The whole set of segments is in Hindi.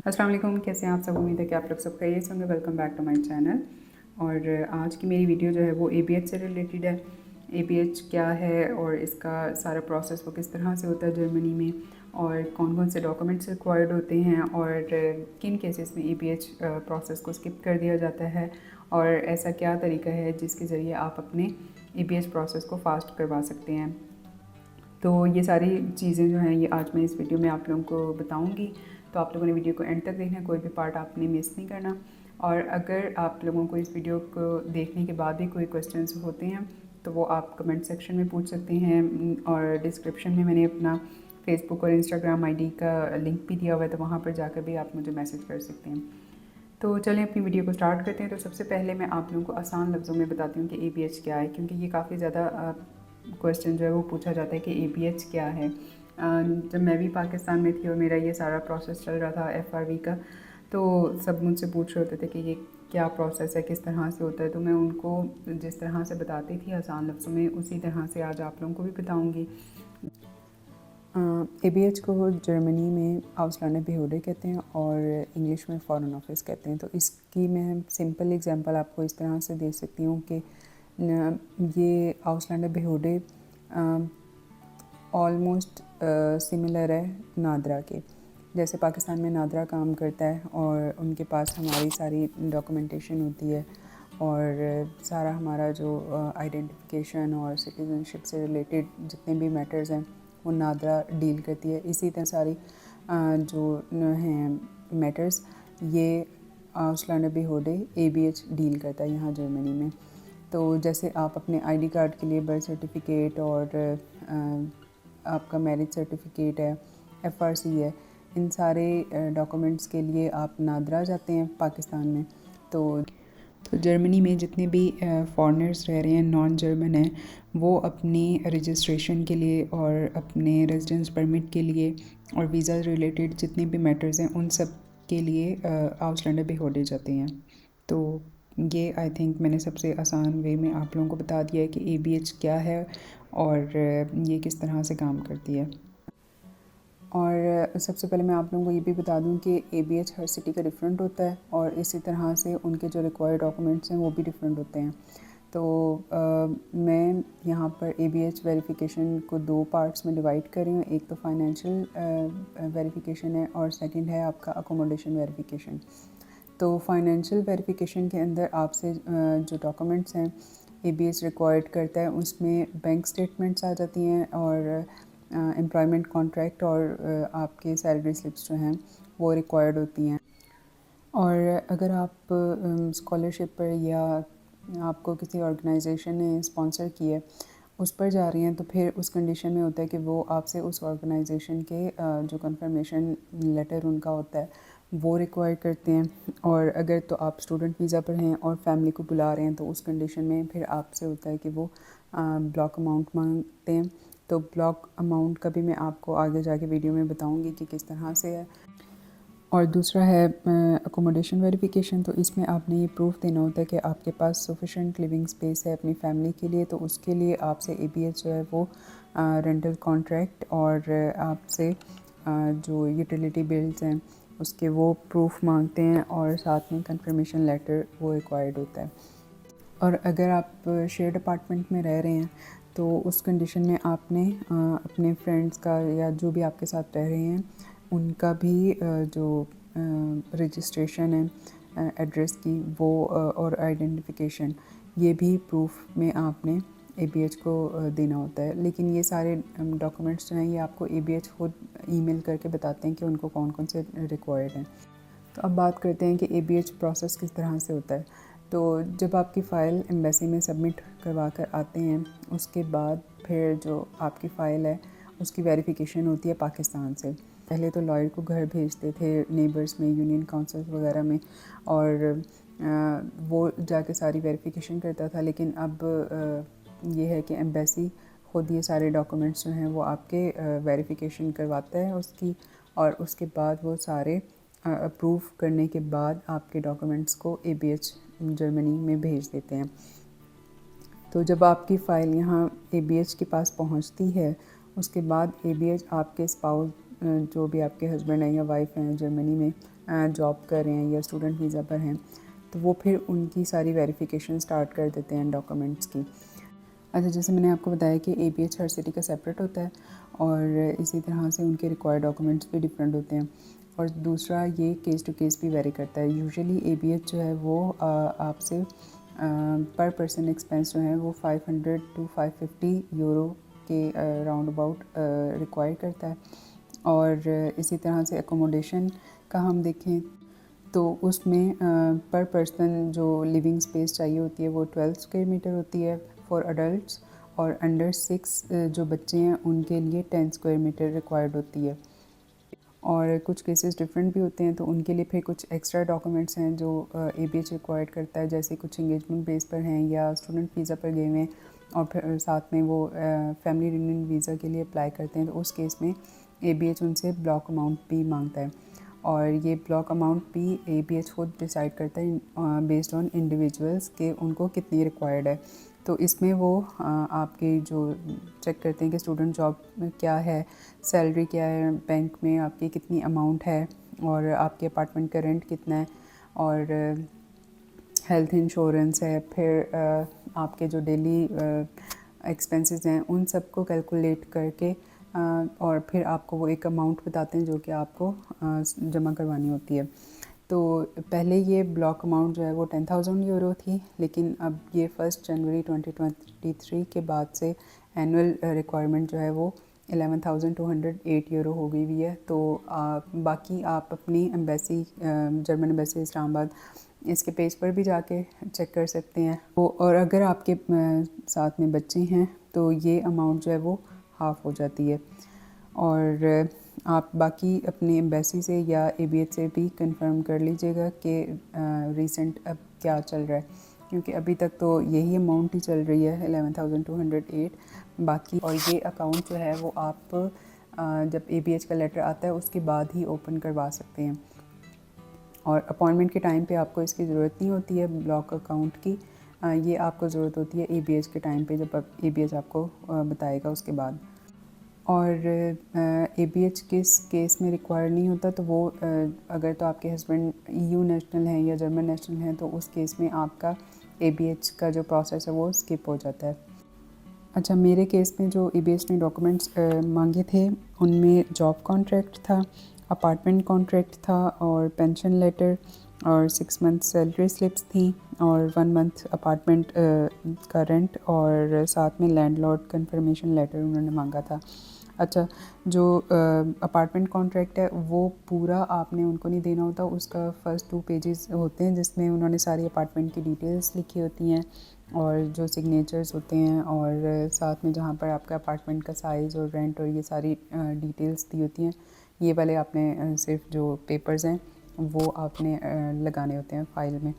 अस्सलाम वालेकुम, कैसे हैं आप सब। उम्मीद है कि आप लोग सब खैरियत से होंगे। Welcome back to my channel. और आज की मेरी वीडियो जो है वो ABH से रिलेटेड है। ABH क्या है और इसका सारा प्रोसेस वो किस तरह से होता है जर्मनी में, और कौन कौन से डॉक्यूमेंट्स रिक्वायर्ड होते हैं, और किन केसेस में ABH प्रोसेस को स्किप कर दिया जाता है, और ऐसा क्या तरीका है जिसके ज़रिए आप अपने ABH प्रोसेस को फास्ट करवा सकते हैं। तो ये सारी चीज़ें जो हैं ये आज मैं इस वीडियो में आप लोगों को बताऊंगी। तो आप लोगों ने वीडियो को एंड तक देखना है, कोई भी पार्ट आपने मिस नहीं करना। और अगर आप लोगों को इस वीडियो को देखने के बाद भी कोई क्वेश्चंस होते हैं तो वो आप कमेंट सेक्शन में पूछ सकते हैं, और डिस्क्रिप्शन में मैंने अपना फेसबुक और इंस्टाग्राम ID का लिंक भी दिया हुआ है, तो वहाँ पर जाकर भी आप मुझे मैसेज कर सकते हैं। तो चलें अपनी वीडियो को स्टार्ट करते हैं। तो सबसे पहले मैं आप लोगों को आसान लफ्ज़ों में बताती हूँ कि ABH क्या है, क्योंकि ये काफ़ी ज़्यादा क्वेश्चन जो है वो पूछा जाता है कि ABH क्या है। जब मैं भी पाकिस्तान में थी और मेरा ये सारा प्रोसेस चल रहा था FRV का, तो सब मुझसे पूछ रहे होते थे कि ये क्या प्रोसेस है, किस तरह से होता है। तो मैं उनको जिस तरह से बताती थी आसान लफ्ज़ों में, उसी तरह से आज आप लोगों को भी बताऊँगी। ABH को जर्मनी में Ausländer Behörde कहते हैं और इंग्लिश में फॉरेन ऑफिस कहते हैं। तो इसकी मैं सिंपल एग्जांपल आपको इस तरह से दे सकती हूँ कि ये Ausländer Behörde ऑलमोस्ट सिमिलर है नादरा के। जैसे पाकिस्तान में नादरा काम करता है और उनके पास हमारी सारी डॉक्यूमेंटेशन होती है, और सारा हमारा जो आइडेंटिफिकेशन और सिटीजनशिप से रिलेटेड जितने भी मैटर्स हैं वो नादरा डील करती है। इसी तरह सारी जो हैं मैटर्स ये Ausländer Behörde ABH डील करता है यहाँ जर्मनी में। तो जैसे आप अपने ID कार्ड के लिए बर्थ सर्टिफिकेट और आपका मैरिज सर्टिफिकेट है, FRC है, इन सारे डॉक्यूमेंट्स के लिए आप नादरा जाते हैं पाकिस्तान में। तो जर्मनी में जितने भी फॉरेनर्स रह रहे हैं, नॉन जर्मन हैं, वो अपनी रजिस्ट्रेशन के लिए और अपने रेजिडेंस परमिट के लिए और वीज़ा रिलेटेड जितने भी मैटर्स हैं उन सब के लिए Ausländer Behörde जाते हैं। तो ये आई थिंक मैंने सबसे आसान वे में आप लोगों को बता दिया है कि ABH क्या है और ये किस तरह से काम करती है। और सबसे पहले मैं आप लोगों को ये भी बता दूं कि ABH हर सिटी का डिफरेंट होता है, और इसी तरह से उनके जो रिक्वायर्ड डॉक्यूमेंट्स हैं वो भी डिफरेंट होते हैं। तो मैं यहाँ पर ABH वेरिफिकेशन को 2 पार्ट्स में डिवाइड कर रही हूँ। एक तो फाइनेंशियल वेरिफिकेशन है और सेकंड है आपका अकोमोडेशन वेरिफिकेशन। तो फाइनेंशियल वेरिफिकेशन के अंदर आपसे जो डॉक्यूमेंट्स हैं ABH रिक्वायर्ड करता है, उसमें बैंक स्टेटमेंट्स आ जाती हैं और एम्प्लॉयमेंट कॉन्ट्रैक्ट और आपके सैलरी स्लिप्स जो हैं वो रिक्वायर्ड होती हैं। और अगर आप स्कॉलरशिप पर या आपको किसी ऑर्गेनाइजेशन ने स्पॉन्सर किया है उस पर जा रही हैं, तो फिर उस कंडीशन में होता है कि वो आपसे उस ऑर्गेनाइजेशन के जो कंफर्मेशन लेटर उनका होता है वो रिक्वायर करते हैं। और अगर तो आप स्टूडेंट वीज़ा पर हैं और फैमिली को बुला रहे हैं तो उस कंडीशन में फिर आपसे होता है कि वो ब्लॉक अमाउंट मांगते हैं। तो ब्लॉक अमाउंट का भी मैं आपको आगे जाके वीडियो में बताऊंगी कि किस तरह से है। और दूसरा है अकोमोडेशन वेरिफिकेशन। तो इसमें आपने ये प्रूफ देना होता है कि आपके पास सफिशेंट लिविंग स्पेस है अपनी फैमिली के लिए। तो उसके लिए आपसे ABH जो है वो रेंटल कॉन्ट्रैक्ट और आपसे जो यूटिलिटी बिल्स हैं उसके वो प्रूफ मांगते हैं, और साथ में कंफर्मेशन लेटर वो रिक्वायर्ड होता है। और अगर आप शेयर्ड अपार्टमेंट में रह रहे हैं तो उस कंडीशन में आपने अपने फ्रेंड्स का या जो भी आपके साथ रह रहे हैं उनका भी जो रजिस्ट्रेशन है एड्रेस की वो और आइडेंटिफिकेशन, ये भी प्रूफ में आपने ABH को देना होता है। लेकिन ये सारे डॉक्यूमेंट्स जो हैं ये आपको ABH खुद ईमेल करके बताते हैं कि उनको कौन कौन से रिक्वायर्ड हैं। तो अब बात करते हैं कि ABH प्रोसेस किस तरह से होता है। तो जब आपकी फ़ाइल एम्बेसी में सबमिट करवा कर आते हैं उसके बाद फिर जो आपकी फ़ाइल है उसकी वेरिफिकेशन होती है पाकिस्तान से। पहले तो लॉयर को घर भेजते थे नेबर्स में, यूनियन काउंसिल वगैरह में, और वो जाके सारी वेरिफिकेशन करता था। लेकिन अब ये है कि एम्बेसी खुद ये सारे डॉक्यूमेंट्स जो हैं वो आपके वेरिफिकेशन करवाता है उसकी, और उसके बाद वो सारे अप्रूव करने के बाद आपके डॉक्यूमेंट्स को ABH जर्मनी में भेज देते हैं। तो जब आपकी फ़ाइल यहाँ ABH के पास पहुँचती है उसके बाद ABH आपके स्पाउस जो भी आपके हस्बैंड हैं या वाइफ हैं जर्मनी में जॉब कर रहे हैं या स्टूडेंट वीज़ा पर हैं, तो वो फिर उनकी सारी वेरिफिकेशन स्टार्ट कर देते हैं डॉक्यूमेंट्स की। अच्छा, जैसे मैंने आपको बताया कि ABH हर सिटी का सेपरेट होता है और इसी तरह से उनके रिक्वायर्ड डॉक्यूमेंट्स भी डिफरेंट होते हैं। और दूसरा, ये केस टू केस भी वेरी करता है। यूजुअली ABH जो है वो आपसे पर पर्सन एक्सपेंस जो है वो 500 टू 550 यूरो के राउंड अबाउट रिक्वायर करता है। और इसी तरह से अकोमोडेशन का हम देखें तो उसमें पर पर्सन जो लिविंग स्पेस चाहिए होती है वो 12 स्क्वायर मीटर होती है फॉर अडल्ट्स, और अंडर 6 जो बच्चे हैं उनके लिए 10 स्क्वायर मीटर रिक्वायर्ड होती है। और कुछ केसेस डिफरेंट भी होते हैं, तो उनके लिए फिर कुछ एक्स्ट्रा डॉक्यूमेंट्स हैं जो ABH रिक्वायर्ड करता है। जैसे कुछ इंगेजमेंट बेस पर हैं या स्टूडेंट वीज़ा पर गए हुए हैं और फिर साथ में वो फैमिली रियूनियन वीज़ा के लिए अप्लाई करते हैं, तो उस केस में ABH उनसे ब्लॉक अमाउंट भी मांगता है। और ये ब्लॉक अमाउंट भी ABH खुद डिसाइड करता है बेस्ड ऑन इंडिविजुअल्स के उनको कितनी रिक्वायर्ड है। तो इसमें वो आपके जो चेक करते हैं कि स्टूडेंट जॉब में क्या है, सैलरी क्या है, बैंक में आपकी कितनी अमाउंट है, और आपके अपार्टमेंट का रेंट कितना है, और हेल्थ इंश्योरेंस है, फिर आपके जो डेली एक्सपेंसेस हैं उन सब को कैलकुलेट करके और फिर आपको वो एक अमाउंट बताते हैं जो कि आपको जमा करवानी होती है। तो पहले ये ब्लॉक अमाउंट जो है वो 10,000 यूरो थी, लेकिन अब ये 1 जनवरी 2023 के बाद से एनुअल रिक्वायरमेंट जो है वो 11,208 यूरो हो गई हुई है। तो बाकी आप अपनी एम्बेसी, जर्मन एम्बेसी इस्लामाबाद, इसके पेज पर भी जाके चेक कर सकते हैं। और अगर आपके साथ में बच्चे हैं तो ये अमाउंट जो है वो हाफ़ हो जाती है। और आप बाकी अपनी एम्बेसी से या ABH से भी कंफर्म कर लीजिएगा कि रिसेंट अब क्या चल रहा है, क्योंकि अभी तक तो यही अमाउंट ही चल रही है 11,208 बाकी। और ये अकाउंट जो है वो आप जब ABH का लेटर आता है उसके बाद ही ओपन करवा सकते हैं। और अपॉइंटमेंट के टाइम पे आपको इसकी ज़रूरत नहीं होती है ब्लॉक अकाउंट की, ये आपको ज़रूरत होती है ABH के टाइम पे, जब ABH आपको बताएगा उसके बाद। और ABH किस केस में रिक्वायर नहीं होता, तो वो अगर तो आपके हस्बैंड EU नेशनल हैं या जर्मन नेशनल हैं तो उस केस में आपका ABH का जो प्रोसेस है वो स्किप हो जाता है। अच्छा, मेरे केस में जो ABH ने डॉक्यूमेंट्स मांगे थे उनमें जॉब कॉन्ट्रैक्ट था, अपार्टमेंट कॉन्ट्रैक्ट था, और पेंशन लेटर, और 6 मंथ सैलरी स्लिप्स थी, और 1 मंथ अपार्टमेंट का रेंट, और साथ में लैंडलॉर्ड कंफर्मेशन लेटर उन्होंने मांगा था। अच्छा, जो अपार्टमेंट कॉन्ट्रैक्ट है वो पूरा आपने उनको नहीं देना होता, उसका फ़र्स्ट 2 पेजेस होते हैं जिसमें उन्होंने सारी अपार्टमेंट की डिटेल्स लिखी होती हैं और जो सिग्नेचर्स होते हैं, और साथ में जहाँ पर आपका अपार्टमेंट का साइज़ और रेंट और ये सारी डिटेल्स दी होती हैं। ये वाले आपने सिर्फ जो पेपर्स हैं वो आपने लगाने होते हैं फ़ाइल में।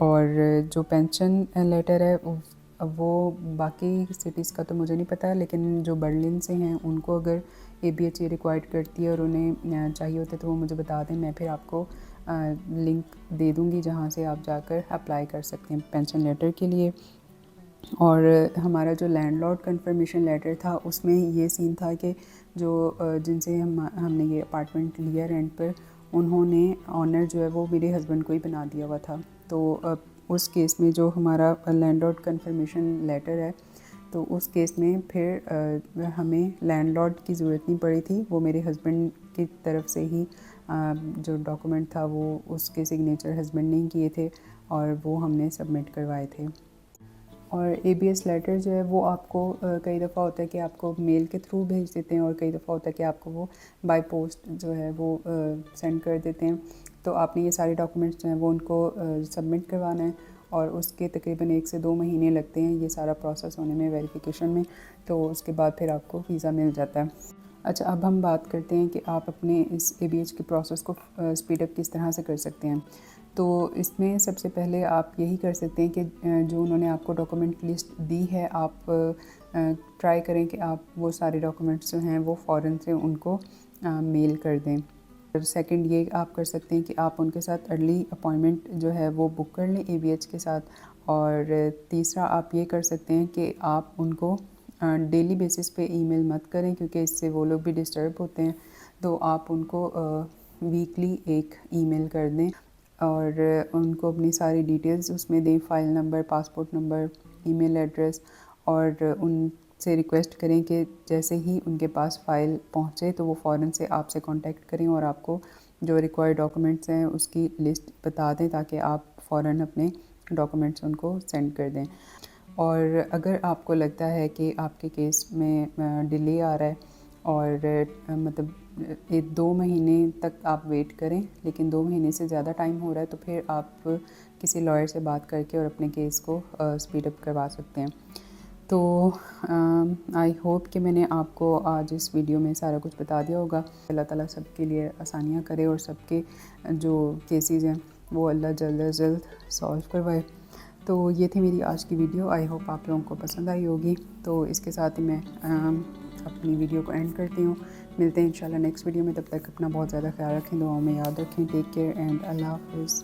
और जो पेंशन लेटर है वो बाकी सिटीज़ का तो मुझे नहीं पता है, लेकिन जो बर्लिन से हैं उनको अगर ABH ये रिक्वायर्ड करती है और उन्हें चाहिए होता है तो वो मुझे बता दें, मैं फिर आपको लिंक दे दूँगी जहाँ से आप जाकर अप्लाई कर सकते हैं पेंशन लेटर के लिए। और हमारा जो लैंडलॉर्ड कंफर्मेशन लेटर था उसमें ये सीन था कि जो जिनसे हमने ये अपार्टमेंट लिया रेंट पर, उन्होंने ऑनर जो है वो मेरे हस्बैंड को ही बना दिया हुआ था। तो उस केस में जो हमारा लैंडलॉर्ड कंफर्मेशन लेटर है, तो उस केस में फिर हमें लैंडलॉर्ड की ज़रूरत नहीं पड़ी थी, वो मेरे हस्बैंड की तरफ से ही जो डॉक्यूमेंट था वो उसके सिग्नेचर हस्बैंड ने किए थे और वो हमने सबमिट करवाए थे। और ABS लेटर जो है वो आपको कई दफ़ा होता है कि आपको मेल के थ्रू भेज देते हैं, और कई दफ़ा होता है कि आपको वो बाय पोस्ट जो है वो सेंड कर देते हैं। तो आपने ये सारे डॉक्यूमेंट्स जो हैं वो उनको सबमिट करवाना है, और उसके तकरीबन 1 से 2 महीने लगते हैं ये सारा प्रोसेस होने में, वेरिफिकेशन में। तो उसके बाद फिर आपको वीज़ा मिल जाता है। अच्छा, अब हम बात करते हैं कि आप अपने इस ABH के प्रोसेस को स्पीड अप किस तरह से कर सकते हैं। तो इसमें सबसे पहले आप यही कर सकते हैं कि जो उन्होंने आपको डॉक्यूमेंट लिस्ट दी है, आप ट्राई करें कि आप वो सारे डॉक्यूमेंट्स जो हैं वो फ़ौरन से उनको मेल कर दें। और सेकंड ये आप कर सकते हैं कि आप उनके साथ अर्ली अपॉइंटमेंट जो है वो बुक कर लें ABH के साथ। और तीसरा आप ये कर सकते हैं कि आप उनको डेली बेसिस पे ईमेल मत करें, क्योंकि इससे वो लोग भी डिस्टर्ब होते हैं तो आप उनको वीकली एक ईमेल कर दें और उनको अपनी सारी डिटेल्स उसमें दें, file number, passport number, email address, और उनसे रिक्वेस्ट करें कि जैसे ही उनके पास फ़ाइल पहुँचे तो वो फ़ौरन से आपसे कांटेक्ट करें और आपको जो रिक्वायर्ड डॉक्यूमेंट्स हैं उसकी लिस्ट बता दें ताकि आप फ़ौरन अपने डॉक्यूमेंट्स उनको सेंड कर दें। और अगर आपको लगता है कि आपके केस में डिले आ रहा है और मतलब 2 महीने तक आप वेट करें, लेकिन 2 महीने से ज़्यादा टाइम हो रहा है, तो फिर आप किसी लॉयर से बात करके और अपने केस को स्पीड अप करवा सकते हैं। तो आई होप कि मैंने आपको आज इस वीडियो में सारा कुछ बता दिया होगा। अल्लाह ताला सबके लिए आसानियाँ करे और सबके जो केसेस हैं वो अल्लाह जल्द अज जल्द सॉल्व करवाए। तो ये थी मेरी आज की वीडियो, आई होप आप लोगों को पसंद आई होगी। तो इसके साथ ही मैं अपनी वीडियो को एंड करती हूँ। मिलते हैं इंशाल्लाह नेक्स्ट वीडियो में, तब तक अपना बहुत ज़्यादा ख्याल रखें, दुआओं में याद रखें। टेक केयर एंड अल्लाह हाफ़िज़।